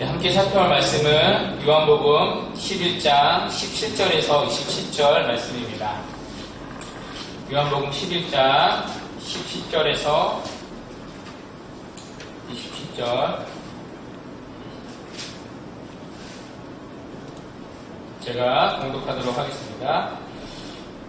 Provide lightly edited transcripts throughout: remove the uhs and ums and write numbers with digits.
함께 살펴볼 말씀은 요한복음 11장 17절에서 27절 말씀입니다. 요한복음 11장 17절에서 27절 제가 봉독하도록 하겠습니다.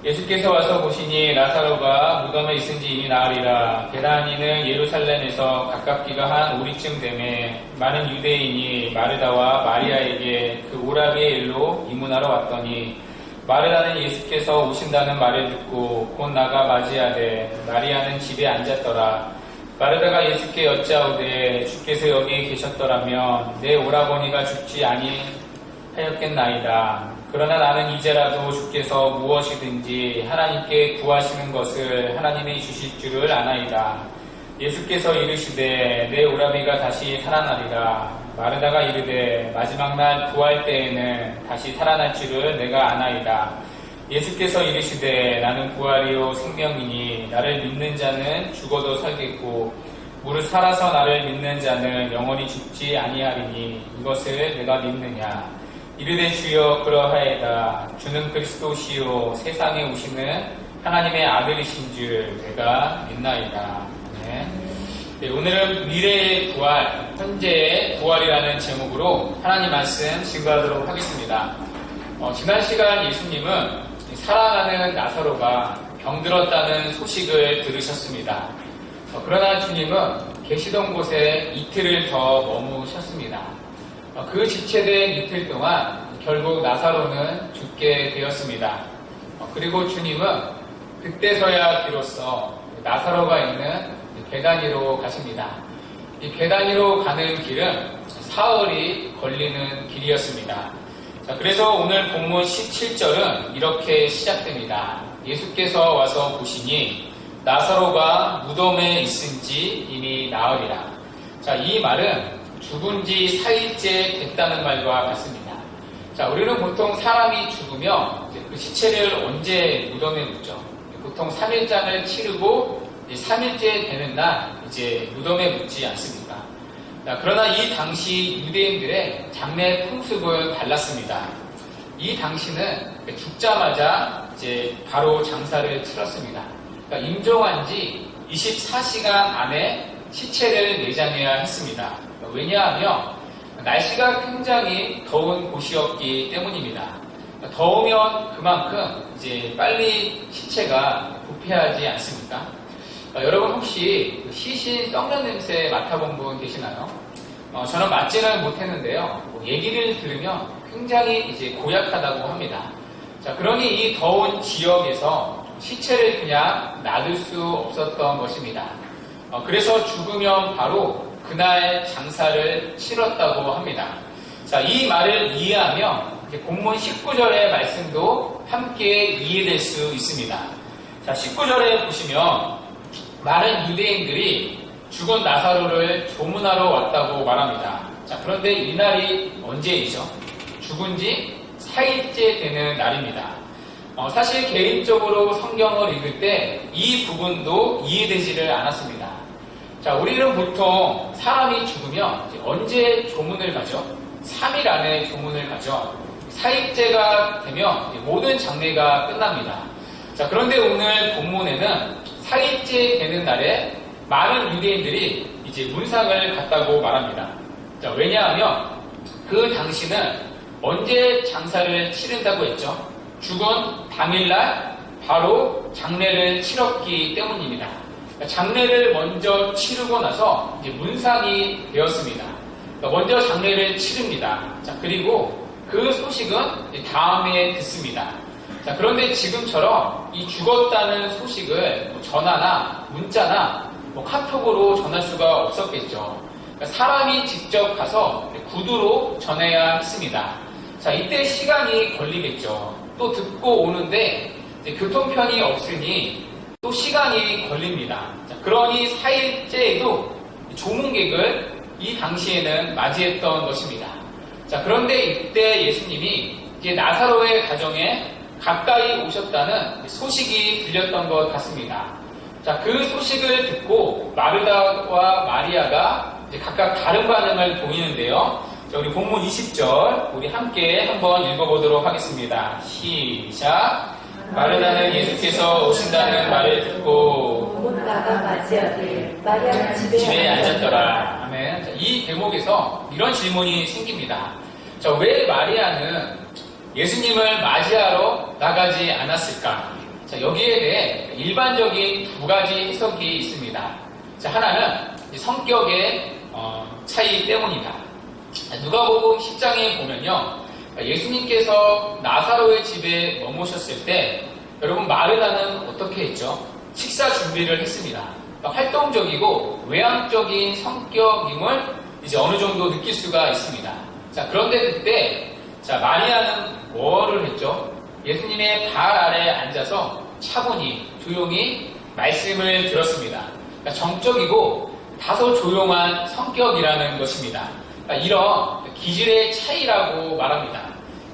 예수께서 와서 보시니 나사로가 무덤에 있은지 이미 나으리라. 게다니는 예루살렘에서 가깝기가 한 오리쯤 되매 많은 유대인이 마르다와 마리아에게 그 오라비의 일로 이문하러 왔더니 마르다는 예수께서 오신다는 말을 듣고 곧 나가 맞이하되 마리아는 집에 앉았더라. 마르다가 예수께 여짜오되 주께서 여기 계셨더라면 내 오라버니가 죽지 아니하였겠나이다. 그러나 나는 이제라도 주께서 무엇이든지 하나님께 구하시는 것을 하나님이 주실 줄을 아나이다. 예수께서 이르시되 내 오라비가 다시 살아나리라. 마르다가 이르되 마지막 날 구할 때에는 다시 살아날 줄을 내가 아나이다. 예수께서 이르시되 나는 부활이요 생명이니 나를 믿는 자는 죽어도 살겠고 무릇 살아서 나를 믿는 자는 영원히 죽지 아니하리니 이것을 내가 믿느냐. 이르되 주여 그러하이다. 주는 그리스도시요 세상에 오시는 하나님의 아들이신 줄 내가 믿나이다. 네, 오늘은 미래의 부활, 현재의 부활이라는 제목으로 하나님 말씀 증거하도록 하겠습니다. 지난 시간 예수님은 살아가는 나사로가 병들었다는 소식을 들으셨습니다. 그러나 주님은 계시던 곳에 이틀을 더 머무셨습니다. 그 지체된 이틀 동안 결국 나사로는 죽게 되었습니다. 그리고 주님은 그때서야 비로소 나사로가 있는 베다니로 가십니다. 이 베다니로 가는 길은 사흘이 걸리는 길이었습니다. 그래서 오늘 본문 17절은 이렇게 시작됩니다. 예수께서 와서 보시니 나사로가 무덤에 있은지 이미 나으리라. 이 말은 죽은 지 4일째 됐다는 말과 같습니다. 우리는 보통 사람이 죽으면 그 시체를 언제 무덤에 묻죠? 보통 3일장을 치르고 3일째 되는 날 이제 무덤에 묻지 않습니까? 그러나 이 당시 유대인들의 장례 풍습은 달랐습니다. 이 당시는 죽자마자 이제 바로 장사를 치렀습니다. 임종한 지 24시간 안에 시체를 내장해야 했습니다. 왜냐하면 날씨가 굉장히 더운 곳이었기 때문입니다. 더우면 그만큼 이제 빨리 시체가 부패하지 않습니까? 여러분 혹시 시신 썩는 냄새 맡아본 분 계시나요? 저는 맡지는 못했는데요. 얘기를 들으면 굉장히 이제 고약하다고 합니다. 그러니 이 더운 지역에서 시체를 그냥 놔둘 수 없었던 것입니다. 그래서 죽으면 바로 그날 장사를 치렀다고 합니다. 이 말을 이해하면 본문 19절의 말씀도 함께 이해될 수 있습니다. 19절에 보시면 많은 유대인들이 죽은 나사로를 조문하러 왔다고 말합니다. 그런데 이날이 언제이죠? 죽은 지 4일째 되는 날입니다. 사실 개인적으로 성경을 읽을 때 이 부분도 이해되지를 않았습니다. 우리는 보통 사람이 죽으면 언제 조문을 가죠? 3일 안에 조문을 가죠. 4일째가 되면 모든 장례가 끝납니다. 그런데 오늘 본문에는 4일째 되는 날에 많은 유대인들이 이제 문상을 갔다고 말합니다. 왜냐하면 그 당시는 언제 장사를 치른다고 했죠? 죽은 당일날 바로 장례를 치렀기 때문입니다. 장례를 먼저 치르고 나서 이제 문상이 되었습니다. 먼저 장례를 치릅니다. 그리고 그 소식은 다음에 듣습니다. 그런데 지금처럼 이 죽었다는 소식을 전화나 문자나 카톡으로 전할 수가 없었겠죠. 사람이 직접 가서 구두로 전해야 했습니다. 이때 시간이 걸리겠죠. 또 듣고 오는데 교통편이 없으니 또 시간이 걸립니다. 그러니 4일째에도 조문객을 이 당시에는 맞이했던 것입니다. 그런데 이때 예수님이 이제 나사로의 가정에 가까이 오셨다는 소식이 들렸던 것 같습니다. 그 소식을 듣고 마르다와 마리아가 이제 각각 다른 반응을 보이는데요. 자, 우리 본문 20절 우리 함께 한번 읽어보도록 하겠습니다. 시작. 마르다는 예수께서 오신다는 말을 듣고 못 나가 맞이하되 마리아는 집에 앉았더라. 아멘. 자, 이 대목에서 이런 질문이 생깁니다. 자, 왜 마리아는 예수님을 맞이하러 나가지 않았을까? 자, 여기에 대해 일반적인 두 가지 해석이 있습니다. 자, 하나는 성격의 차이 때문이다. 누가복음 10장에 보면요, 예수님께서 나사로의 집에 머무셨을 때 여러분 마르다는 어떻게 했죠? 식사 준비를 했습니다. 활동적이고 외향적인 성격임을 이제 어느 정도 느낄 수가 있습니다. 자, 그런데 그때 자, 마리아는 뭐를 했죠? 예수님의 발 아래에 앉아서 차분히 조용히 말씀을 들었습니다. 그러니까 정적이고 다소 조용한 성격이라는 것입니다. 그러니까 이런 기질의 차이라고 말합니다.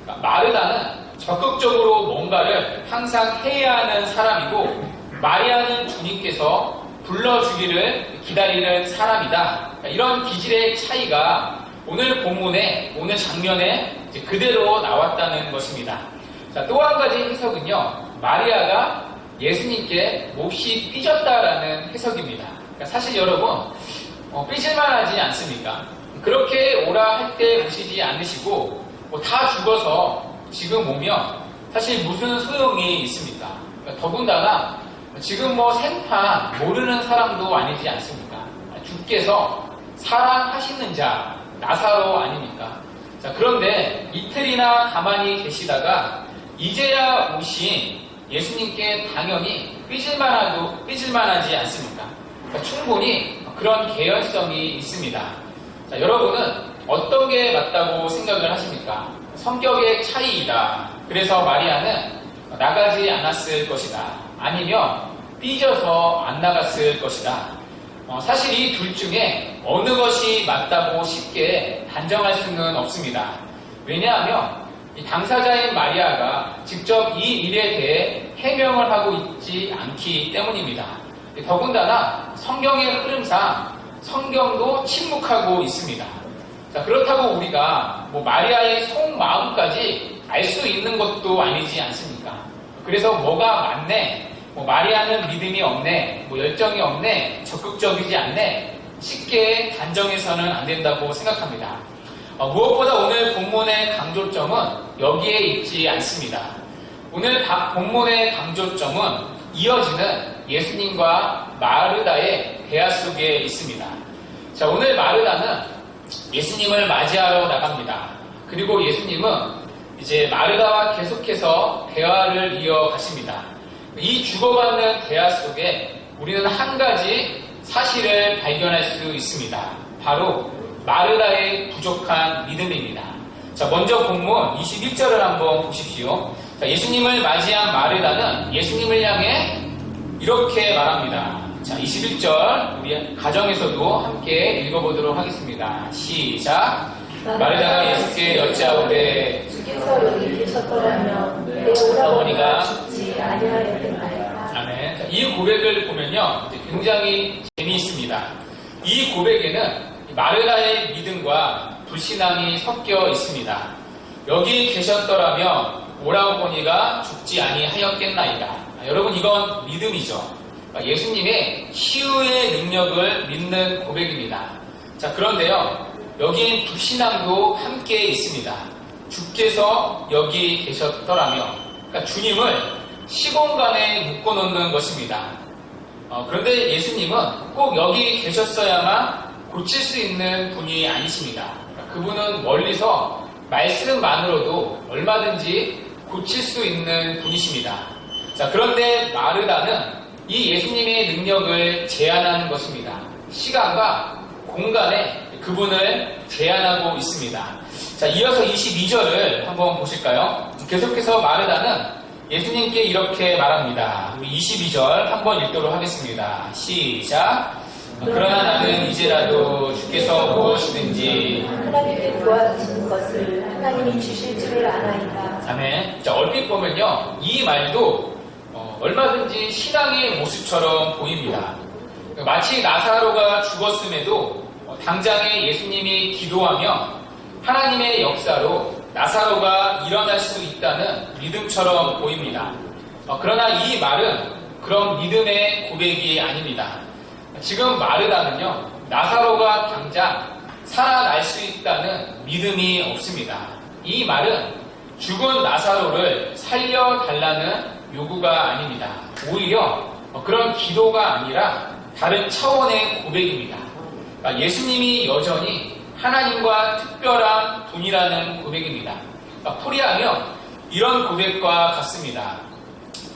그러니까 마르다는 적극적으로 뭔가를 항상 해야 하는 사람이고 마리아는 주님께서 불러주기를 기다리는 사람이다. 그러니까 이런 기질의 차이가 오늘 본문에, 오늘 장면에 그대로 나왔다는 것입니다. 자, 또 한 가지 해석은요, 마리아가 예수님께 몹시 삐졌다라는 해석입니다. 그러니까 사실 여러분, 삐질만 하지 않습니까? 그렇게 오라 할 때 오시지 않으시고, 다 죽어서 지금 오면 사실 무슨 소용이 있습니까? 그러니까 더군다나 지금 생판 모르는 사람도 아니지 않습니까? 주께서 사랑하시는 자, 나사로 아닙니까? 자, 그런데 이틀이나 가만히 계시다가 이제야 오신 예수님께 당연히 삐질만하지 않습니까? 그러니까 충분히 그런 개연성이 있습니다. 자, 여러분은 어떤 게 맞다고 생각을 하십니까? 성격의 차이이다. 그래서 마리아는 나가지 않았을 것이다. 아니면 삐져서 안 나갔을 것이다. 사실 이 둘 중에 어느 것이 맞다고 쉽게 단정할 수는 없습니다. 왜냐하면 이 당사자인 마리아가 직접 이 일에 대해 해명을 하고 있지 않기 때문입니다. 더군다나 성경의 흐름상 성경도 침묵하고 있습니다. 자, 그렇다고 우리가 마리아의 속마음까지 알 수 있는 것도 아니지 않습니까? 그래서 뭐가 맞네, 마리아는 믿음이 없네, 열정이 없네, 적극적이지 않네, 쉽게 단정해서는 안 된다고 생각합니다. 무엇보다 오늘 본문의 강조점은 여기에 있지 않습니다. 오늘 본문의 강조점은 이어지는 예수님과 마르다의 대화 속에 있습니다. 자, 오늘 마르다는 예수님을 맞이하러 나갑니다. 그리고 예수님은 이제 마르다와 계속해서 대화를 이어가십니다. 이 주고받는 대화 속에 우리는 한 가지 사실을 발견할 수 있습니다. 바로 마르다의 부족한 믿음입니다. 자, 먼저 본문 21절을 한번 보십시오. 자, 예수님을 맞이한 마르다는 예수님을 향해 이렇게 말합니다. 자, 21절 우리 가정에서도 함께 읽어보도록 하겠습니다. 시작. 마르다가 예수께 여짜오되 주께서 여기 계셨더라면 내 오라버니가 죽지 아니하였겠나이까. 아멘. 자, 이 고백을 보면요, 굉장히 재미있습니다. 이 고백에는 마르다의 믿음과 불신앙이 섞여 있습니다. 여기 계셨더라면 오라버니가 죽지 아니하였겠나이다. 여러분, 이건 믿음이죠. 예수님의 치유의 능력을 믿는 고백입니다. 자, 그런데요, 여기엔 불신앙도 함께 있습니다. 주께서 여기 계셨더라면, 그러니까 주님을 시공간에 묶어놓는 것입니다. 그런데 예수님은 꼭 여기 계셨어야만 고칠 수 있는 분이 아니십니다. 그분은 멀리서 말씀만으로도 얼마든지 고칠 수 있는 분이십니다. 자, 그런데 마르다는 이 예수님의 능력을 제한하는 것입니다. 시간과 공간에 그분을 제한하고 있습니다. 자, 이어서 22절을 한번 보실까요? 계속해서 마르다는 예수님께 이렇게 말합니다. 우리 22절 한번 읽도록 하겠습니다. 시작. 그러나 나는 이제라도 주께서 무엇이든지 하나님께 구하시는 것을 하나님이 주실 줄을 아나이다. 아멘. 자, 얼핏 보면요, 이 말도 얼마든지 신앙의 모습처럼 보입니다. 마치 나사로가 죽었음에도 당장에 예수님이 기도하며 하나님의 역사로 나사로가 일어날 수 있다는 믿음처럼 보입니다. 그러나 이 말은 그런 믿음의 고백이 아닙니다. 지금 마르다는요, 나사로가 당장 살아날 수 있다는 믿음이 없습니다. 이 말은 죽은 나사로를 살려달라는 요구가 아닙니다. 오히려 그런 기도가 아니라 다른 차원의 고백입니다. 그러니까 예수님이 여전히 하나님과 특별한 분이라는 고백입니다. 그러니까 풀이하면 이런 고백과 같습니다.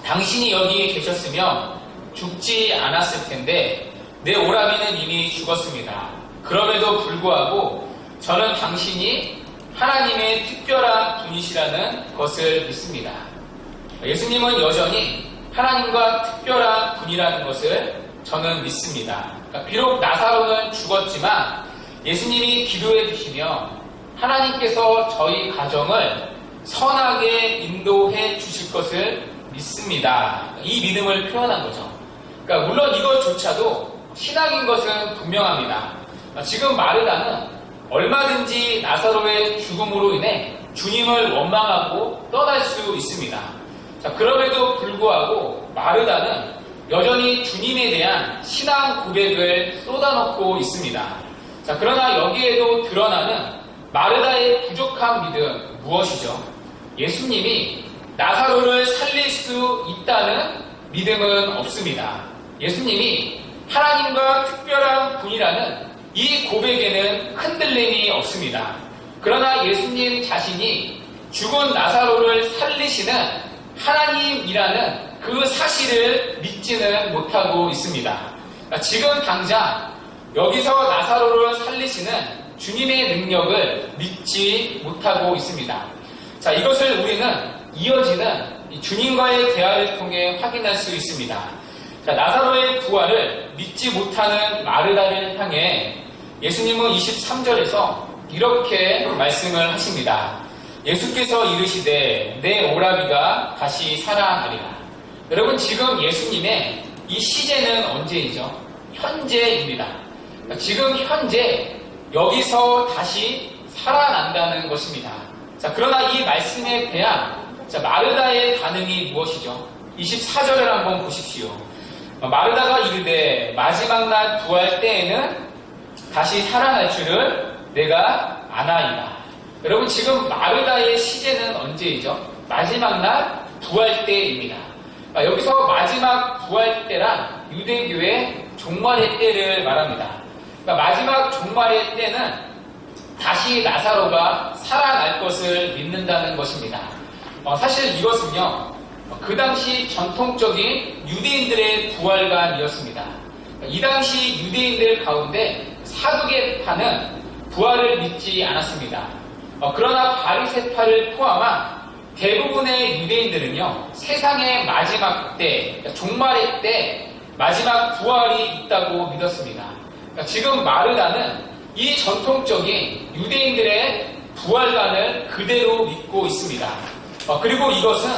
당신이 여기 계셨으면 죽지 않았을 텐데 내 오라비는 이미 죽었습니다. 그럼에도 불구하고 저는 당신이 하나님의 특별한 분이시라는 것을 믿습니다. 예수님은 여전히 하나님과 특별한 분이라는 것을 저는 믿습니다. 그러니까 비록 나사로는 죽었지만 예수님이 기도해 주시며 하나님께서 저희 가정을 선하게 인도해 주실 것을 믿습니다. 이 믿음을 표현한 거죠. 그러니까 물론 이것조차도 신앙인 것은 분명합니다. 지금 마르다는 얼마든지 나사로의 죽음으로 인해 주님을 원망하고 떠날 수 있습니다. 자, 그럼에도 불구하고 마르다는 여전히 주님에 대한 신앙 고백을 쏟아놓고 있습니다. 자, 그러나 여기에도 드러나는 마르다의 부족한 믿음 무엇이죠? 예수님이 나사로를 살릴 수 있다는 믿음은 없습니다. 예수님이 하나님과 특별한 분이라는 이 고백에는 흔들림이 없습니다. 그러나 예수님 자신이 죽은 나사로를 살리시는 하나님이라는 그 사실을 믿지는 못하고 있습니다. 지금 당장 여기서 나사로를 살리시는 주님의 능력을 믿지 못하고 있습니다. 자, 이것을 우리는 이어지는 주님과의 대화를 통해 확인할 수 있습니다. 자, 나사로의 부활을 믿지 못하는 마르다를 향해 예수님은 23절에서 이렇게 말씀을 하십니다. 예수께서 이르시되 내 오라비가 다시 살아나리라. 여러분, 지금 예수님의 이 시제는 언제이죠? 현재입니다. 지금 현재 여기서 다시 살아난다는 것입니다. 자, 그러나 이 말씀에 대한 마르다의 반응이 무엇이죠? 24절을 한번 보십시오. 마르다가 이르되 마지막 날 부활 때에는 다시 살아날 줄을 내가 아나이다. 여러분, 지금 마르다의 시제는 언제이죠? 마지막 날 부활 때입니다. 여기서 마지막 부활 때란 유대교의 종말의 때를 말합니다. 마지막 종말의 때는 다시 나사로가 살아날 것을 믿는다는 것입니다. 사실 이것은요, 그 당시 전통적인 유대인들의 부활관이었습니다. 이 당시 유대인들 가운데 사두개파는 부활을 믿지 않았습니다. 그러나 바리새파를 포함한 대부분의 유대인들은요, 세상의 마지막 때, 종말의 때 마지막 부활이 있다고 믿었습니다. 지금 마르다는 이 전통적인 유대인들의 부활관을 그대로 믿고 있습니다. 그리고 이것은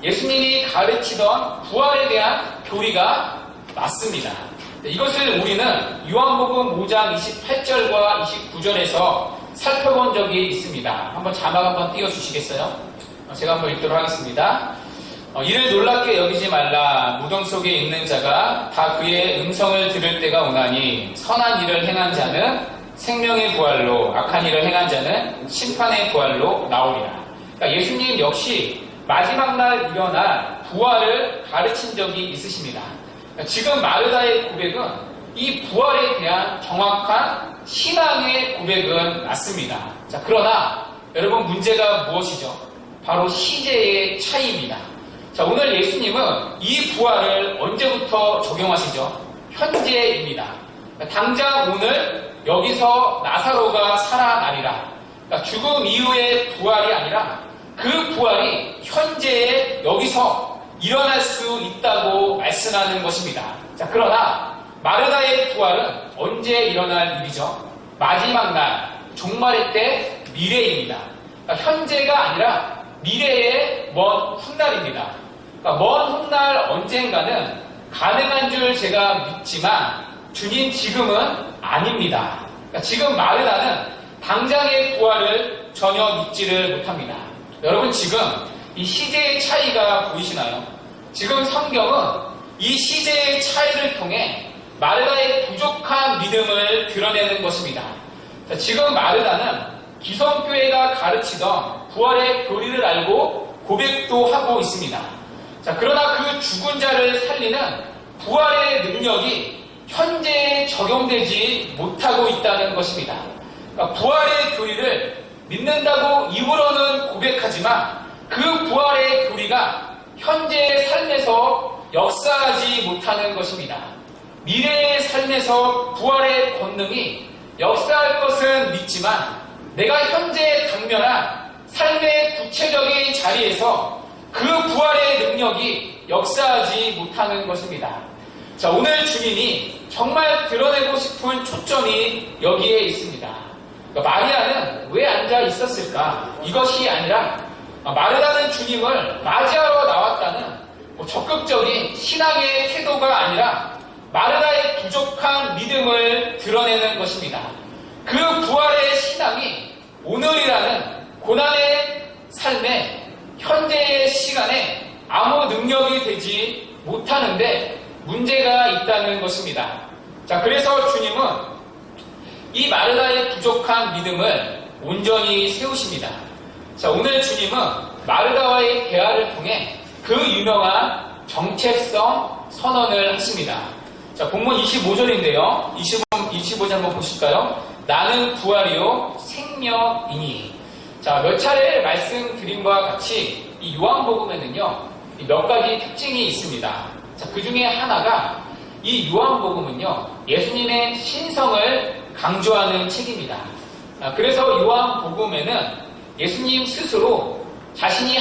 예수님이 가르치던 부활에 대한 교리가 맞습니다. 이것을 우리는 요한복음 5장 28절과 29절에서 살펴본 적이 있습니다. 한번 자막 한번 띄워주시겠어요? 제가 한번 읽도록 하겠습니다. 이를 놀랍게 여기지 말라. 무덤 속에 있는 자가 다 그의 음성을 들을 때가 오나니 선한 일을 행한 자는 생명의 부활로, 악한 일을 행한 자는 심판의 부활로 나오리라. 그러니까 예수님 역시 마지막 날 일어날 부활을 가르친 적이 있으십니다. 그러니까 지금 마르다의 고백은 이 부활에 대한 정확한 신앙의 고백은 맞습니다. 자, 그러나 여러분, 문제가 무엇이죠? 바로 시제의 차이입니다. 자, 오늘 예수님은 이 부활을 언제부터 적용하시죠? 현재입니다. 그러니까 당장 오늘 여기서 나사로가 살아나리라. 그러니까 죽음 이후의 부활이 아니라 그 부활이 현재에 여기서 일어날 수 있다고 말씀하는 것입니다. 자, 그러나 마르다의 부활은 언제 일어날 일이죠? 마지막 날, 종말의 때 미래입니다. 그러니까 현재가 아니라 미래의 먼 훗날입니다. 그러니까 먼 훗날 언젠가는 가능한 줄 제가 믿지만 주님 지금은 아닙니다. 그러니까 지금 마르다는 당장의 부활을 전혀 믿지를 못합니다. 여러분 지금 이 시대의 차이가 보이시나요? 지금 성경은 이 시대의 차이를 통해 마르다의 부족한 믿음을 드러내는 것입니다. 자, 지금 마르다는 기성교회가 가르치던 부활의 교리를 알고 고백도 하고 있습니다. 자, 그러나 그 죽은 자를 살리는 부활의 능력이 현재에 적용되지 못하고 있다는 것입니다. 그러니까 부활의 교리를 믿는다고 입으로는 고백하지만 그 부활의 교리가 현재의 삶에서 역사하지 못하는 것입니다. 미래의 삶에서 부활의 권능이 역사할 것은 믿지만 내가 현재 당면한 삶의 구체적인 자리에서 그 부활의 능력이 역사하지 못하는 것입니다. 자, 오늘 주님이 정말 드러내고 싶은 초점이 여기에 있습니다. 그러니까 마리아는 왜 앉아 있었을까? 이것이 아니라 마르다는 주님을 맞이하러 나왔다는 적극적인 신앙의 태도가 아니라 마르다의 부족한 믿음을 드러내는 것입니다. 그 부활의 신앙이 오늘이라는 고난의 삶에 현재의 시간에 아무 능력이 되지 못하는데 문제가 있다는 것입니다. 자, 그래서 주님은 이 마르다의 부족한 믿음을 온전히 세우십니다. 자, 오늘 주님은 마르다와의 대화를 통해 그 유명한 정체성 선언을 하십니다. 자, 본문 25절인데요. 25절 한번 보실까요? 나는 부활이요 생명이니. 자, 몇 차례 말씀드린 바와 같이 이 요한복음에는요, 몇 가지 특징이 있습니다. 자, 그 중에 하나가 이 요한복음은요, 예수님의 신성을 강조하는 책입니다. 그래서 요한복음에는 예수님 스스로 자신이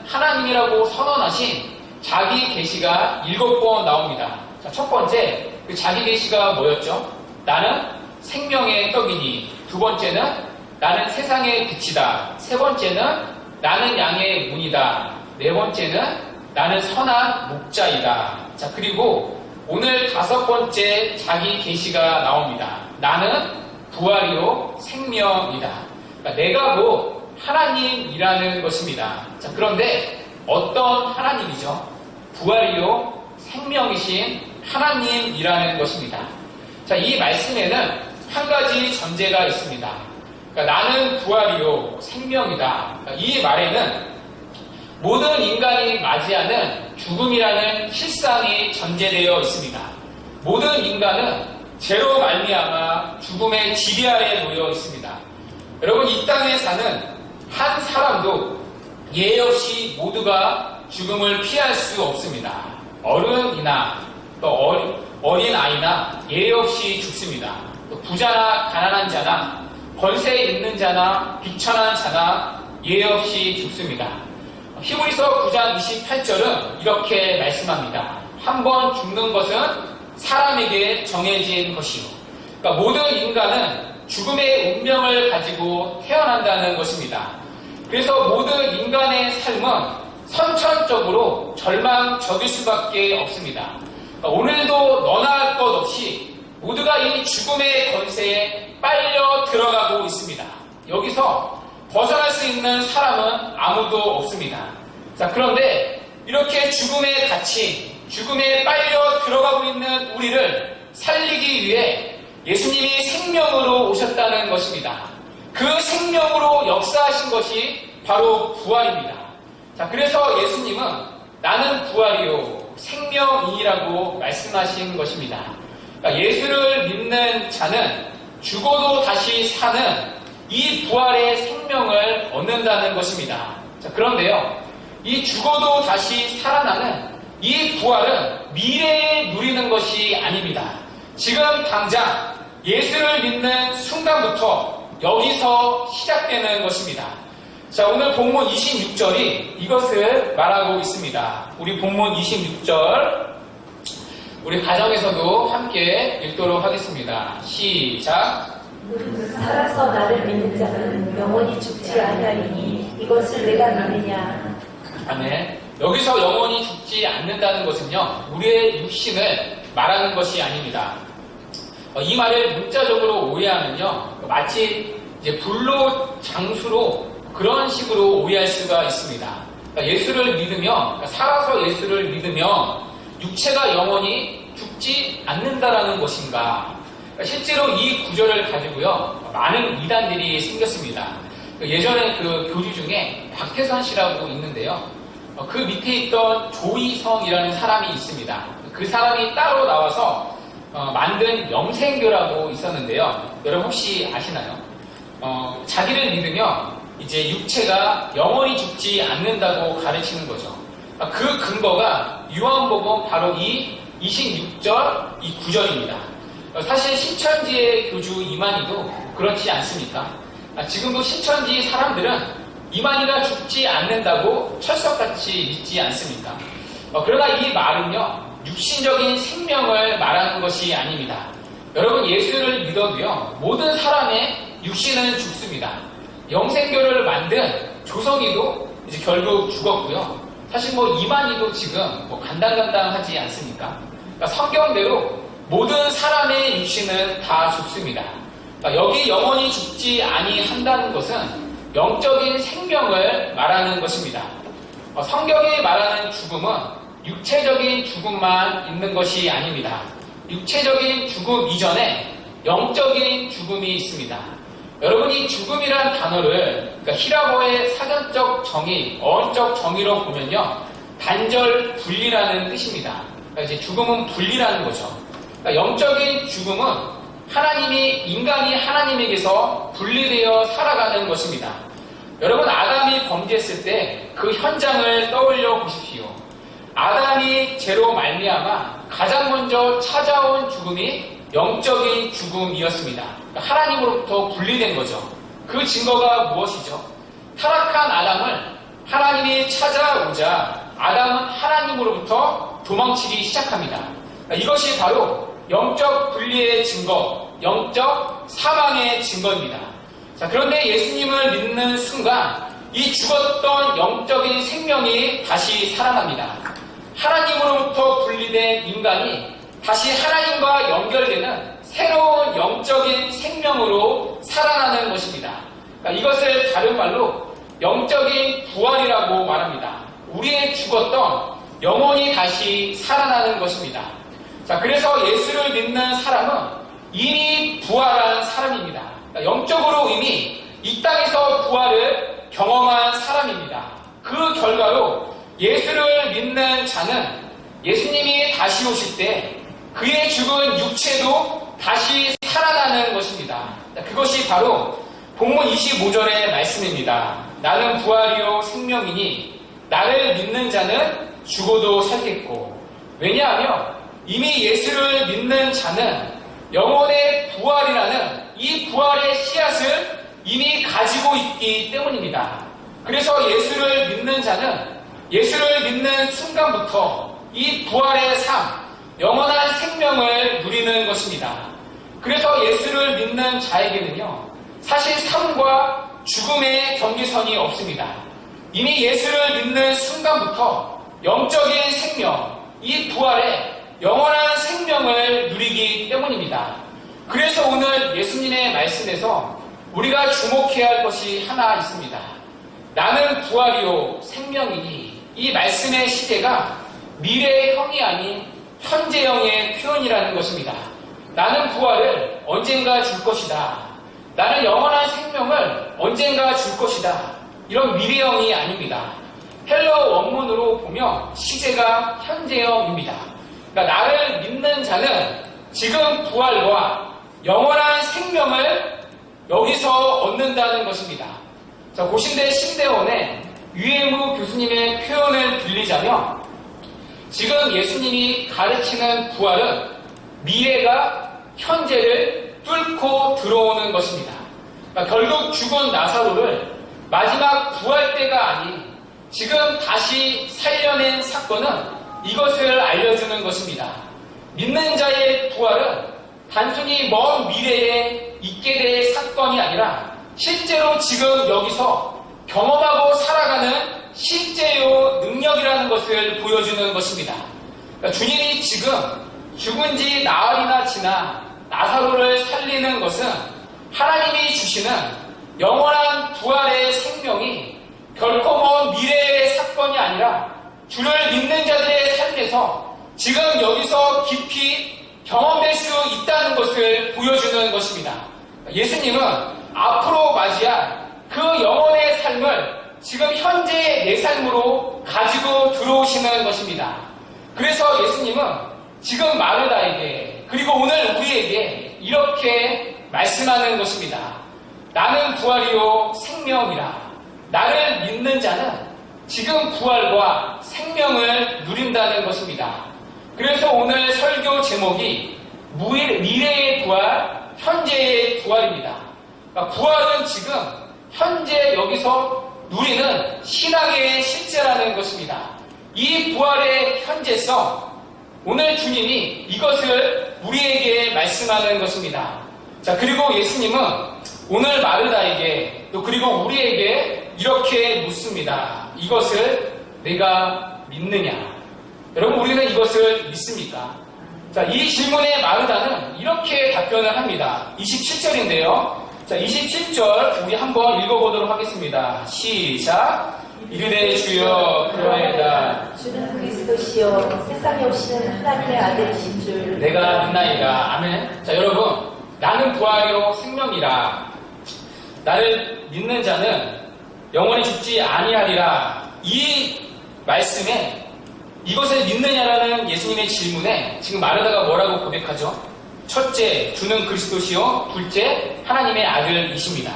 하나님이라고 선언하신 자기 계시가 7번 나옵니다. 자, 첫 번째, 그 자기 계시가 뭐였죠? 나는 생명의 떡이니. 두 번째는 나는 세상의 빛이다. 세 번째는 나는 양의 문이다. 네 번째는 나는 선한 목자이다. 자, 그리고 오늘 5번째 자기 계시가 나옵니다. 나는 부활이요 생명이다. 그러니까 내가 곧 하나님이라는 것입니다. 자, 그런데 어떤 하나님이죠? 부활이요 생명이신 하나님이라는 것입니다. 자, 이 말씀에는 한 가지 전제가 있습니다. 그러니까 나는 부활이요 생명이다. 그러니까 이 말에는 모든 인간이 맞이하는 죽음이라는 실상이 전제되어 있습니다. 모든 인간은 죄로 말미암아 죽음의 지배 아래 놓여 있습니다. 여러분, 이 땅에 사는 한 사람도 예외 없이 모두가 죽음을 피할 수 없습니다. 어른이나 또 어린 아이나 예외 없이 죽습니다. 또 부자나 가난한 자나 권세 있는 자나 비천한 자나 예외 없이 죽습니다. 히브리서 9장 28절은 이렇게 말씀합니다. 한 번 죽는 것은 사람에게 정해진 것이요. 그러니까 모든 인간은 죽음의 운명을 가지고 태어난다는 것입니다. 그래서 모든 인간의 삶은 선천적으로 절망적일 수밖에 없습니다. 그러니까 오늘도 너나 할 것 없이 모두가 이 죽음의 권세에 빨려 들어가고 있습니다. 여기서 벗어날 수 있는 사람은 아무도 없습니다. 자, 그런데 이렇게 죽음에 갇힌, 죽음에 빨려 들어가고 있는 우리를 살리기 위해 예수님이 생명으로 오셨다는 것입니다. 그 생명으로 역사하신 것이 바로 부활입니다. 자, 그래서 예수님은 나는 부활이요 생명이라고 말씀하신 것입니다. 그러니까 예수를 믿는 자는 죽어도 다시 사는 이 부활의 생명을 얻는다는 것입니다. 자, 그런데요, 이 죽어도 다시 살아나는 이 부활은 미래에 누리는 것이 아닙니다. 지금 당장 예수를 믿는 순간부터 여기서 시작되는 것입니다. 자, 오늘 본문 26절이 이것을 말하고 있습니다. 우리 본문 26절 우리 가정에서도 함께 읽도록 하겠습니다. 시작. 살아서 나를 믿는 자는 영원히 죽지 아니하리니 이것을 내가 믿느냐. 아멘. 여기서 영원히 죽지 않는다는 것은요, 우리의 육신을 말하는 것이 아닙니다. 이 말을 문자적으로 오해하면요, 마치 이제 불로 장수로 그런 식으로 오해할 수가 있습니다. 그러니까 예수를 믿으면, 그러니까 살아서 예수를 믿으면 육체가 영원히 죽지 않는다라는 것인가? 그러니까 실제로 이 구절을 가지고요, 많은 이단들이 생겼습니다. 예전에 그 교주 중에 박태선 씨라고 있는데요, 그 밑에 있던 조희성이라는 사람이 있습니다. 그 사람이 따로 나와서 만든 영생교라고 있었는데요. 여러분 혹시 아시나요? 자기를 믿으면 이제 육체가 영원히 죽지 않는다고 가르치는 거죠. 그 근거가 요한복음 바로 이 26절, 이 9절입니다. 사실 신천지의 교주 이만희도 그렇지 않습니까? 지금도 신천지 사람들은 이만희가 죽지 않는다고 철석같이 믿지 않습니까? 그러나 이 말은요, 육신적인 생명을 말하는 것이 아닙니다. 여러분, 예수를 믿어도요, 모든 사람의 육신은 죽습니다. 영생교를 만든 조성이도 이제 결국 죽었고요. 사실 이만희도 지금 간당간당하지 않습니까? 그러니까 성경대로 모든 사람의 육신은 다 죽습니다. 그러니까 여기 영원히 죽지 아니한다는 것은 영적인 생명을 말하는 것입니다. 성경이 말하는 죽음은 육체적인 죽음만 있는 것이 아닙니다. 육체적인 죽음 이전에 영적인 죽음이 있습니다. 여러분이 죽음이란 단어를, 그러니까 히라보의 사전적 정의, 어원적 정의로 보면요, 단절 분리라는 뜻입니다. 그러니까 이제 죽음은 분리라는 거죠. 그러니까 영적인 죽음은 인간이 하나님에게서 분리되어 살아가는 것입니다. 여러분, 아담이 범죄했을 때 그 현장을 떠올려 보십시오. 아담이 죄로 말미암아 가장 먼저 찾아온 죽음이 영적인 죽음이었습니다. 그러니까 하나님으로부터 분리된 거죠. 그 증거가 무엇이죠? 타락한 아담을 하나님이 찾아오자 아담은 하나님으로부터 도망치기 시작합니다. 그러니까 이것이 바로 영적 분리의 증거, 영적 사망의 증거입니다. 자, 그런데 예수님을 믿는 순간 이 죽었던 영적인 생명이 다시 살아납니다. 하나님으로부터 분리된 인간이 다시 하나님과 연결되는 새로운 영적인 생명으로 살아나는 것입니다. 그러니까 이것을 다른 말로 영적인 부활이라고 말합니다. 우리의 죽었던 영혼이 다시 살아나는 것입니다. 자, 그래서 예수를 믿는 사람은 이미 부활한 사람입니다. 그러니까 영적으로 이미 이 땅에서 부활을 경험한 사람입니다. 그 결과로 예수를 믿는 자는 예수님이 다시 오실 때 그의 죽은 육체도 다시 살아나는 것입니다. 그것이 바로 본문 25절의 말씀입니다. 나는 부활이요 생명이니 나를 믿는 자는 죽어도 살겠고, 왜냐하면 이미 예수를 믿는 자는 영혼의 부활이라는 이 부활의 씨앗을 이미 가지고 있기 때문입니다. 그래서 예수를 믿는 자는 예수를 믿는 순간부터 이 부활의 삶, 영원한 생명을 누리는 것입니다. 그래서 예수를 믿는 자에게는요, 사실 삶과 죽음의 경계선이 없습니다. 이미 예수를 믿는 순간부터 영적인 생명, 이 부활의 영원한 생명을 누리기 때문입니다. 그래서 오늘 예수님의 말씀에서 우리가 주목해야 할 것이 하나 있습니다. 나는 부활이요 생명이니, 이 말씀의 시대가 미래형이 아닌 현재형의 표현이라는 것입니다. 나는 부활을 언젠가 줄 것이다. 나는 영원한 생명을 언젠가 줄 것이다. 이런 미래형이 아닙니다. 헬러 원문으로 보면 시제가 현재형입니다. 그러니까 나를 믿는 자는 지금 부활과 영원한 생명을 여기서 얻는다는 것입니다. 자, 고신대 신대원의 유해무 교수님의 표현을 빌리자면, 지금 예수님이 가르치는 부활은 미래가 현재를 뚫고 들어오는 것입니다. 그러니까 결국 죽은 나사로를 마지막 부활 때가 아닌 지금 다시 살려낸 사건은 이것을 알려주는 것입니다. 믿는 자의 부활은 단순히 먼 미래에 있게 될 사건이 아니라 실제로 지금 여기서 경험하고 살아가는 실제의 능력이라는 것을 보여주는 것입니다. 그러니까 주님이 지금 죽은 지 나흘이나 지나 나사로를 살리는 것은 하나님이 주시는 영원한 부활의 생명이 결코 먼 미래의 사건이 아니라 주를 믿는 자들의 삶에서 지금 여기서 깊이 경험될 수 있다는 것을 보여주는 것입니다. 예수님은 앞으로 맞이할 그 영혼의 삶을 지금 현재의 내 삶으로 가지고 들어오시는 것입니다. 그래서 예수님은 지금 마르다에게 그리고 오늘 우리에게 이렇게 말씀하는 것입니다. 나는 부활이요 생명이라. 나를 믿는 자는 지금 부활과 생명을 누린다는 것입니다. 그래서 오늘 설교 제목이 미래의 부활, 현재의 부활입니다. 그러니까 부활은 지금 현재 여기서 누리는 신앙의 실제라는 것입니다. 이 부활의 현재성, 오늘 주님이 이것을 우리에게 말씀하는 것입니다. 자, 그리고 예수님은 오늘 마르다에게 또 그리고 우리에게 이렇게 묻습니다. 이것을 내가 믿느냐? 여러분, 우리는 이것을 믿습니까? 자, 이 질문에 마르다는 이렇게 답변을 합니다. 27절인데요. 자, 27절 우리 한번 읽어보도록 하겠습니다. 시작. 이르되 주여 그러하이다. 주는 그리스도시요 세상에 오시는 하나님의 아들이신 줄 내가 믿나이다. 아멘. 자, 여러분, 나는 부활이요 생명이라. 나를 믿는 자는 영원히 죽지 아니하리라. 이 말씀에 이것을 믿느냐라는 예수님의 질문에 지금 마르다가 뭐라고 고백하죠? 첫째, 주는 그리스도시요. 둘째, 하나님의 아들이십니다.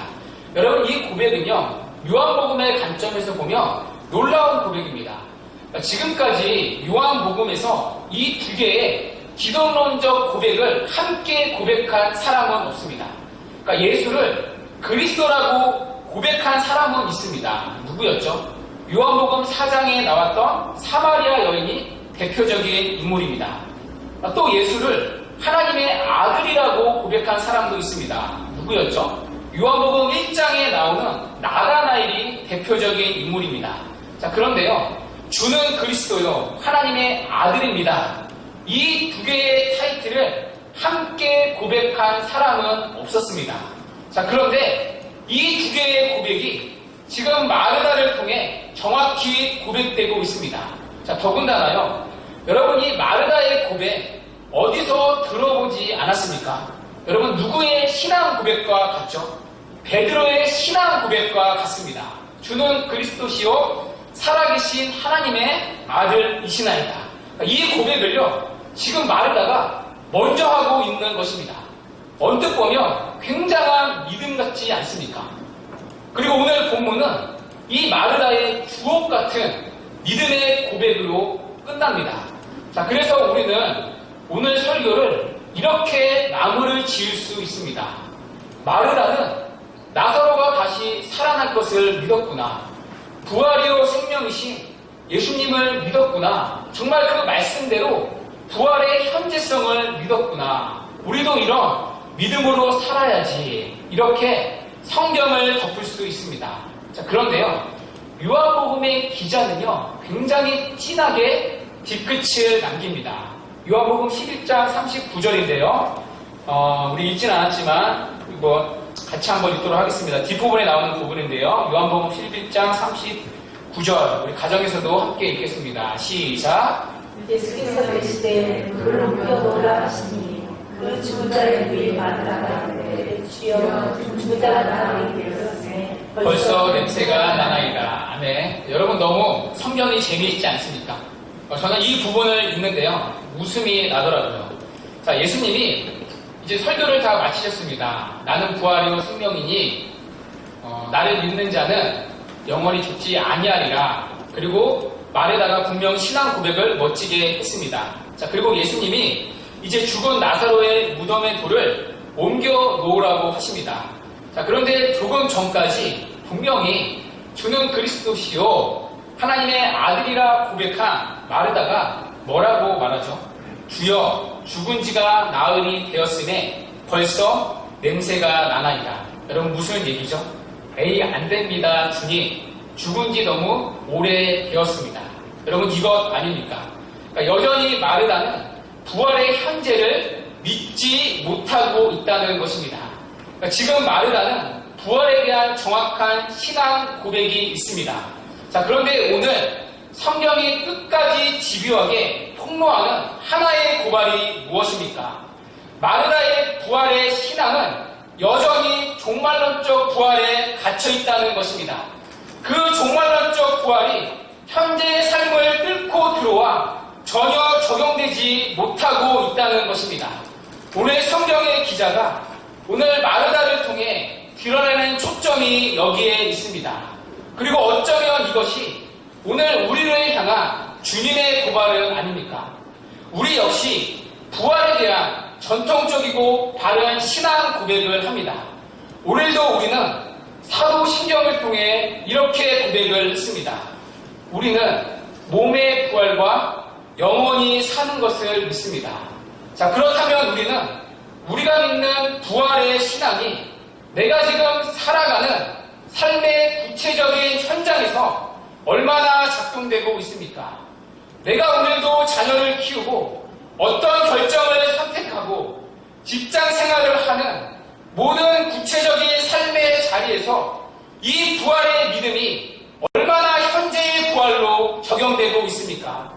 여러분, 이 고백은요, 요한복음의 관점에서 보면 놀라운 고백입니다. 지금까지 요한복음에서 이 두 개의 기독론적 고백을 함께 고백한 사람은 없습니다. 그러니까 예수를 그리스도라고 고백한 사람은 있습니다. 누구였죠? 요한복음 4장에 나왔던 사마리아 여인이 대표적인 인물입니다. 또 예수를 하나님의 아들이라고 고백한 사람도 있습니다. 누구였죠? 요한복음 1장에 나오는 나다나엘이 대표적인 인물입니다. 자, 그런데요, 주는 그리스도요, 하나님의 아들입니다. 이 두 개의 타이틀을 함께 고백한 사람은 없었습니다. 자, 그런데 이 두 개의 고백이 지금 마르다를 통해 정확히 고백되고 있습니다. 자, 더군다나요, 여러분이 마르다의 고백 어디서 들어보지 않았습니까? 여러분, 누구의 신앙 고백과 같죠? 베드로의 신앙 고백과 같습니다. 주는 그리스도시요 살아계신 하나님의 아들이시나이다. 이 고백을요, 지금 마르다가 먼저 하고 있는 것입니다. 언뜻 보면 굉장한 믿음 같지 않습니까? 그리고 오늘 본문은 이 마르다의 주옥 같은 믿음의 고백으로 끝납니다. 자, 그래서 우리는 오늘 설교를 이렇게 마무리를 지을 수 있습니다. 마르다는 나사로가 다시 살아날 것을 믿었구나. 부활이요 생명이신 예수님을 믿었구나. 정말 그 말씀대로 부활의 현재성을 믿었구나. 우리도 이런 믿음으로 살아야지. 이렇게 성경을 덮을 수 있습니다. 자, 그런데요, 요한복음의 기자는요, 굉장히 진하게 뒤끝을 남깁니다. 요한복음 11장 39절인데요. 우리 읽진 않았지만 이거 같이 한번 읽도록 하겠습니다. 뒷부분에 나오는 부분인데요. 요한복음 11장 39절 우리 가정에서도 함께 읽겠습니다. 시작. 예수께서 계시되 그를 옮겨놓으라 하시니 그 죽은 자의 위에 마르다가 이르되 주여 죽은 자가 나에게 이르렀으니 벌써 냄새가 나나이다. 아멘. 여러분, 너무 성경이 재미있지 않습니까? 저는 이 부분을 읽는데요, 웃음이 나더라고요. 자, 예수님이 이제 설교를 다 마치셨습니다. 나는 부활이요 생명이니 나를 믿는 자는 영원히 죽지 아니하리라. 그리고 말에다가 분명 신앙 고백을 멋지게 했습니다. 자, 그리고 예수님이 이제 죽은 나사로의 무덤의 돌을 옮겨 놓으라고 하십니다. 자, 그런데 조금 전까지 분명히 주는 그리스도시요 하나님의 아들이라 고백한 마르다가 뭐라고 말하죠? 주여 죽은 지가 나흘이 되었음에 벌써 냄새가 나나이다. 여러분, 무슨 얘기죠? 에이, 안 됩니다, 주님. 죽은 지 너무 오래 되었습니다. 여러분, 이것 아닙니까? 그러니까 여전히 마르다는 부활의 현재를 믿지 못하고 있다는 것입니다. 그러니까 지금 마르다는 부활에 대한 정확한 신앙 고백이 있습니다. 자, 그런데 오늘 성경이 끝까지 집요하게 폭로하는 하나의 고발이 무엇입니까? 마르다의 부활의 신앙은 여전히 종말론적 부활에 갇혀 있다는 것입니다. 그 종말론적 부활이 현재의 삶을 뚫고 들어와 전혀 적용되지 못하고 있다는 것입니다. 오늘 성경의 기자가 오늘 마르다를 통해 드러내는 초점이 여기에 있습니다. 그리고 어쩌면 이것이 오늘 우리를 향한 주님의 고발은 아닙니까? 우리 역시 부활에 대한 전통적이고 바른 신앙 고백을 합니다. 오늘도 우리는 사도신경을 통해 이렇게 고백을 했습니다. 우리는 몸의 부활과 영원히 사는 것을 믿습니다. 자, 그렇다면 우리는 우리가 믿는 부활의 신앙이 내가 지금 살아가는 삶의 구체적인 현장에서 얼마나 작동되고 있습니까? 내가 오늘도 자녀를 키우고 어떤 결정을 선택하고 직장 생활을 하는 모든 구체적인 삶의 자리에서 이 부활의 믿음이 얼마나 현재의 부활로 적용되고 있습니까?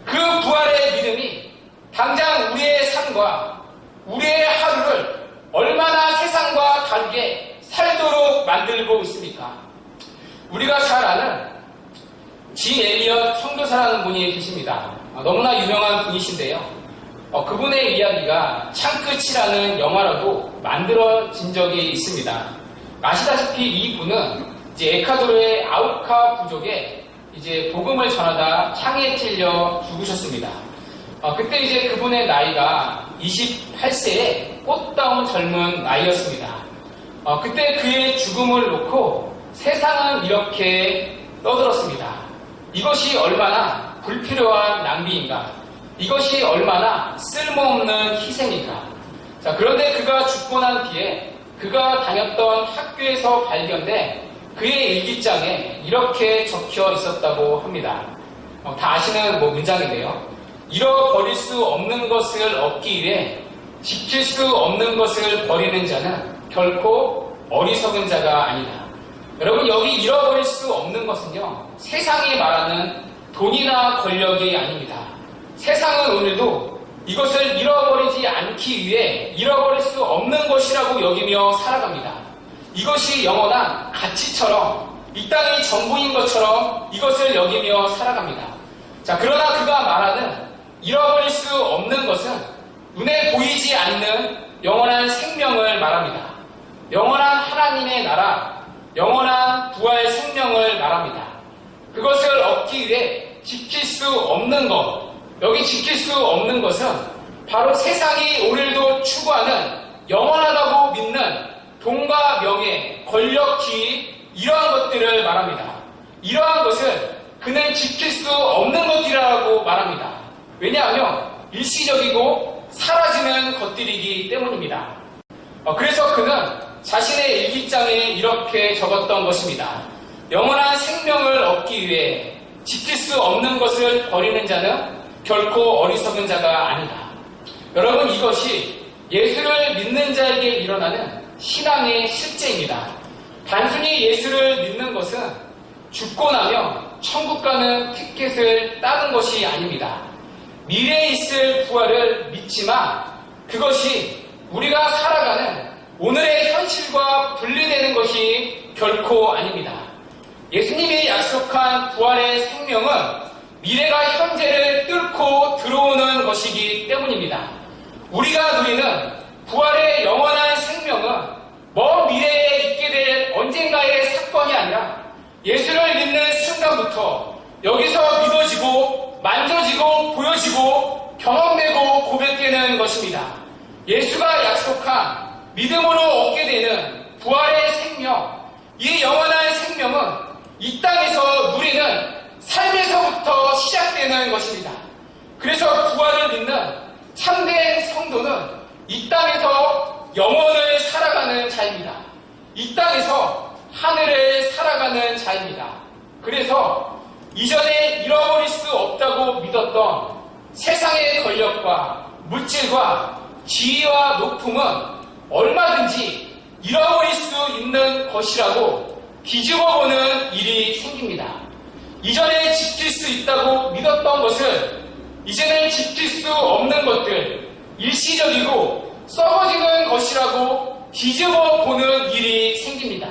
그 부활의 믿음이 당장 우리의 삶과 우리의 하루를 얼마나 세상과 다르게 살도록 만들고 있습니까? 우리가 잘 아는 지 엘리엇 선교사라는 분이 계십니다. 너무나 유명한 분이신데요. 그분의 이야기가 창끝이라는 영화로도 만들어진 적이 있습니다. 아시다시피 이 분은 이제 에콰도르의 아우카 부족에 이제 복음을 전하다 창에 찔려 죽으셨습니다. 그때 이제 그분의 나이가 28세의 꽃다운 젊은 나이였습니다. 그때 그의 죽음을 놓고 세상은 이렇게 떠들었습니다. 이것이 얼마나 불필요한 낭비인가? 이것이 얼마나 쓸모없는 희생인가? 자, 그런데 그가 죽고 난 뒤에 그가 다녔던 학교에서 발견된 그의 일기장에 이렇게 적혀 있었다고 합니다. 다 아시는 문장인데요. 잃어버릴 수 없는 것을 얻기 위해 지킬 수 없는 것을 버리는 자는 결코 어리석은 자가 아니다. 여러분, 여기 잃어버릴 수 없는 것은요, 세상이 말하는 돈이나 권력이 아닙니다. 세상은 오늘도 이것을 잃어버리지 않기 위해 잃어버릴 수 없는 것이라고 여기며 살아갑니다. 이것이 영원한 가치처럼 이 땅이 전부인 것처럼 이것을 여기며 살아갑니다. 자, 그러나 그가 말하는 잃어버릴 수 없는 것은 눈에 보이지 않는 영원한 생명을 말합니다. 영원한 하나님의 나라, 영원한 부활 생명을 말합니다. 그것을 얻기 위해 지킬 수 없는 것, 여기 지킬 수 없는 것은 바로 세상이 오늘도 추구하는 영원하다고 믿는 돈과 명예, 권력, 지위, 이러한 것들을 말합니다. 이러한 것을 그는 지킬 수 없는 것이라고 말합니다. 왜냐하면 일시적이고 사라지는 것들이기 때문입니다. 그래서 그는 자신의 일기장에 이렇게 적었던 것입니다. 영원한 생명을 얻기 위해 지킬 수 없는 것을 버리는 자는 결코 어리석은 자가 아니다. 여러분, 이것이 예수를 믿는 자에게 일어나는 신앙의 실제입니다. 단순히 예수를 믿는 것은 죽고 나면 천국 가는 티켓을 따는 것이 아닙니다. 미래에 있을 부활을 믿지만 그것이 우리가 살아가는 오늘의 현실과 분리되는 것이 결코 아닙니다. 예수님이 약속한 부활의 생명은 미래가 현재를 뚫고 들어오는 것이기 때문입니다. 우리가 누리는 부활의 영원한 생명은 먼 미래에 있게 될 언젠가의 사건이 아니라 예수를 믿는 순간부터 여기서 믿어지고 만져지고 보여지고 경험되고 고백되는 것입니다. 예수가 약속한 믿음으로 얻게 되는 부활의 생명, 이 영원한 생명은 이 땅에서 누리는 삶에서부터 시작되는 것입니다. 그래서 부활을 믿는 참된 성도는 이 땅에서 영원을 살아가는 자입니다. 이 땅에서 하늘을 살아가는 자입니다. 그래서 이전에 잃어버릴 수 없다고 믿었던 세상의 권력과 물질과 지위와 높음은 얼마든지 잃어버릴 수 있는 것이라고 뒤집어보는 일이 생깁니다. 이전에 지킬 수 있다고 믿었던 것을 이제는 지킬 수 없는 것들, 일시적이고 썩어지는 것이라고 뒤집어보는 일이 생깁니다.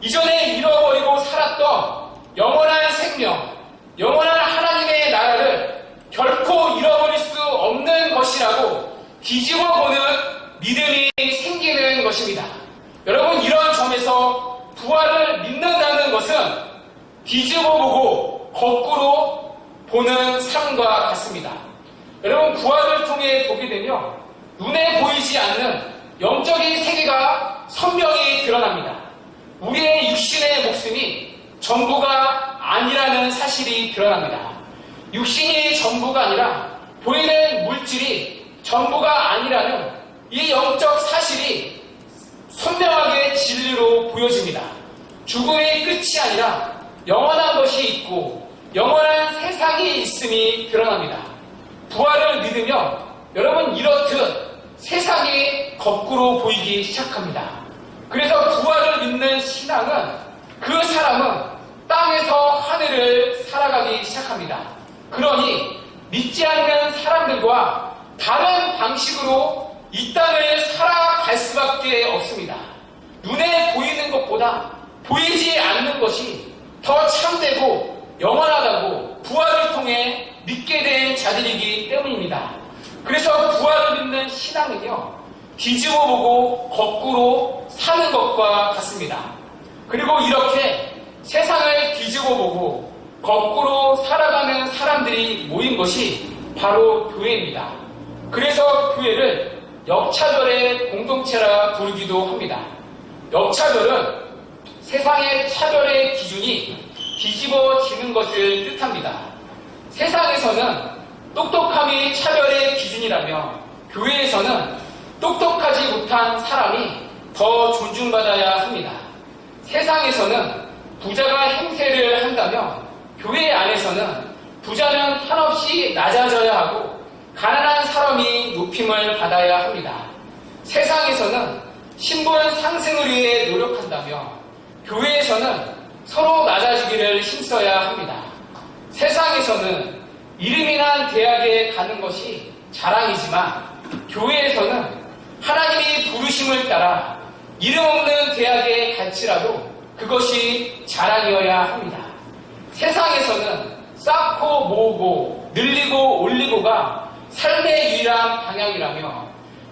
이전에 잃어버리고 살았던 영원한 생명, 영원한 하나님의 나라를 결코 잃어버릴 수 없는 것이라고 뒤집어보는 믿음이 생기는 것입니다. 여러분, 이런 점에서 부활을 믿는다는 것은 뒤집어보고 거꾸로 보는 삶과 같습니다. 여러분, 부활을 통해 보게 되면 눈에 보이지 않는 영적인 세계가 선명히 드러납니다. 우리의 육신의 목숨이 전부가 아니라는 사실이 드러납니다. 육신이 전부가 아니라 보이는 물질이 전부가 아니라는 이 영적 사실이 선명하게 진리로 보여집니다. 죽음의 끝이 아니라 영원한 것이 있고 영원한 세상이 있음이 드러납니다. 부활을 믿으면 여러분 이렇듯 세상이 거꾸로 보이기 시작합니다. 그래서 부활을 믿는 신앙은 그 사람은 땅에서 하늘을 살아가기 시작합니다. 그러니 믿지 않는 사람들과 다른 방식으로 이 땅을 살아갈 수밖에 없습니다. 눈에 보이는 것보다 보이지 않는 것이 더 참되고 영원하다고 부활을 통해 믿게 된 자들이기 때문입니다. 그래서 부활을 믿는 신앙은요, 뒤집어보고 거꾸로 사는 것과 같습니다. 그리고 이렇게 세상을 뒤집어보고 거꾸로 살아가는 사람들이 모인 것이 바로 교회입니다. 그래서 교회를 역차별의 공동체라 부르기도 합니다. 역차별은 세상의 차별의 기준이 뒤집어지는 것을 뜻합니다. 세상에서는 똑똑함이 차별의 기준이라며 교회에서는 똑똑하지 못한 사람이 더 존중받아야 합니다. 세상에서는 부자가 행세를 한다면 교회 안에서는 부자는 한없이 낮아져야 하고 가난한 사람이 높임을 받아야 합니다. 세상에서는 신분 상승을 위해 노력한다며 교회에서는 서로 낮아지기를 힘써야 합니다. 세상에서는 이름이 난 대학에 가는 것이 자랑이지만 교회에서는 하나님이 부르심을 따라 이름 없는 대학에 갈지라도 그것이 자랑이어야 합니다. 세상에서는 쌓고 모으고 늘리고 올리고가 삶의 유일한 방향이라며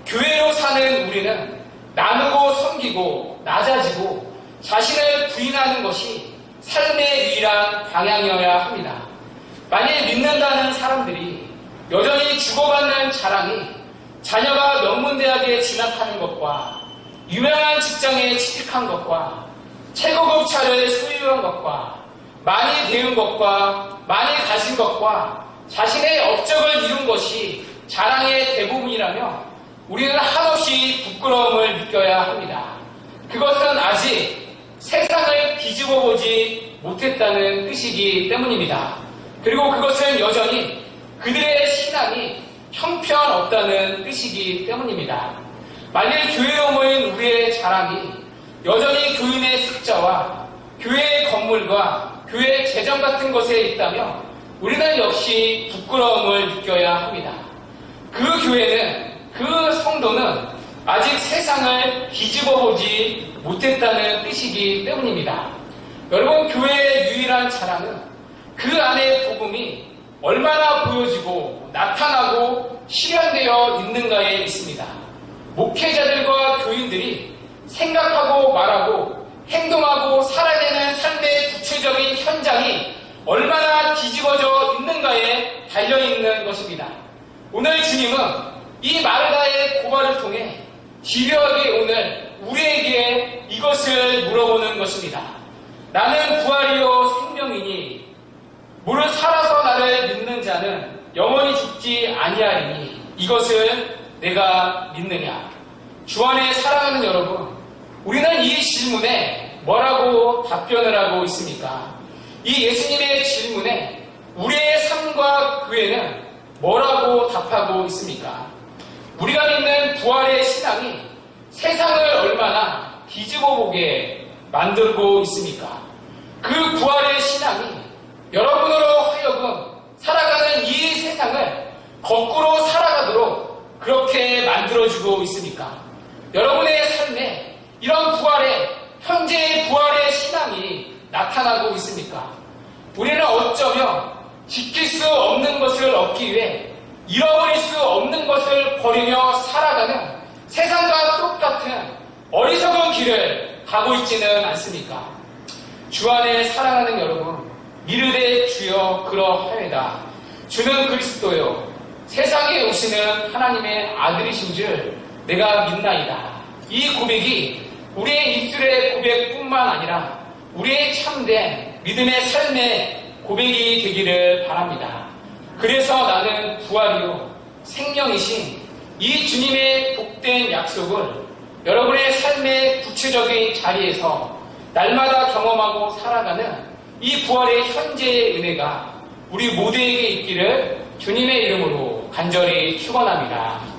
교회로 사는 우리는 나누고 섬기고 낮아지고 자신을 부인하는 것이 삶의 유일한 방향이어야 합니다. 만일 믿는다는 사람들이 여전히 주고받는 자랑이 자녀가 명문대학에 진학하는 것과 유명한 직장에 취직한 것과 최고급 차를 소유한 것과 많이 배운 것과 많이 가진 것과 자신의 업적을 이룬 것이 자랑의 대부분이라며 우리는 한없이 부끄러움을 느껴야 합니다. 그것은 아직 세상을 뒤집어 보지 못했다는 뜻이기 때문입니다. 그리고 그것은 여전히 그들의 신앙이 형편없다는 뜻이기 때문입니다. 만일 교회로 모인 우리의 자랑이 여전히 교인의 숫자와 교회의 건물과 교회의 재정 같은 것에 있다면 우리는 역시 부끄러움을 느껴야 합니다. 그 교회는, 그 성도는 아직 세상을 뒤집어보지 못했다는 뜻이기 때문입니다. 여러분, 교회의 유일한 자랑은 그 안에 복음이 얼마나 보여지고 나타나고 실현되어 있는가에 있습니다. 목회자들과 교인들이 생각하고 말하고 행동하고 살아야 되는 삶의 구체적인 현장이 얼마나 뒤집어져 있는가에 달려있는 것입니다. 오늘 주님은 이 마르다의 고발을 통해 집요하게 오늘 우리에게 이것을 물어보는 것입니다. 나는 부활이요 생명이니 무릇 살아서 나를 믿는 자는 영원히 죽지 아니하리니 이것을 내가 믿느냐. 주 안에 사랑하는 여러분, 우리는 이 질문에 뭐라고 답변을 하고 있습니까? 이 예수님의 질문에 우리의 삶과 교회는 뭐라고 답하고 있습니까? 우리가 믿는 부활의 신앙이 세상을 얼마나 뒤집어 보게 만들고 있습니까? 그 부활의 신앙이 여러분으로 하여금 살아가는 이 세상을 거꾸로 살아가도록 그렇게 만들어주고 있습니까? 여러분의 삶에 이런 부활의, 현재의 부활의 신앙이 나타나고 있습니까? 우리는 어쩌면 지킬 수 없는 것을 얻기 위해 잃어버릴 수 없는 것을 버리며 살아가는 세상과 똑같은 어리석은 길을 가고 있지는 않습니까? 주 안에 사랑하는 여러분, 미르되 주여 그러하여다. 주는 그리스도요 세상에 오시는 하나님의 아들이신 줄 내가 믿나이다. 이 고백이 우리의 입술의 고백뿐만 아니라 우리의 참된 믿음의 삶의 고백이 되기를 바랍니다. 그래서 나는 부활이요 생명이신 이 주님의 복된 약속을 여러분의 삶의 구체적인 자리에서 날마다 경험하고 살아가는 이 부활의 현재의 은혜가 우리 모두에게 있기를 주님의 이름으로 간절히 축원합니다.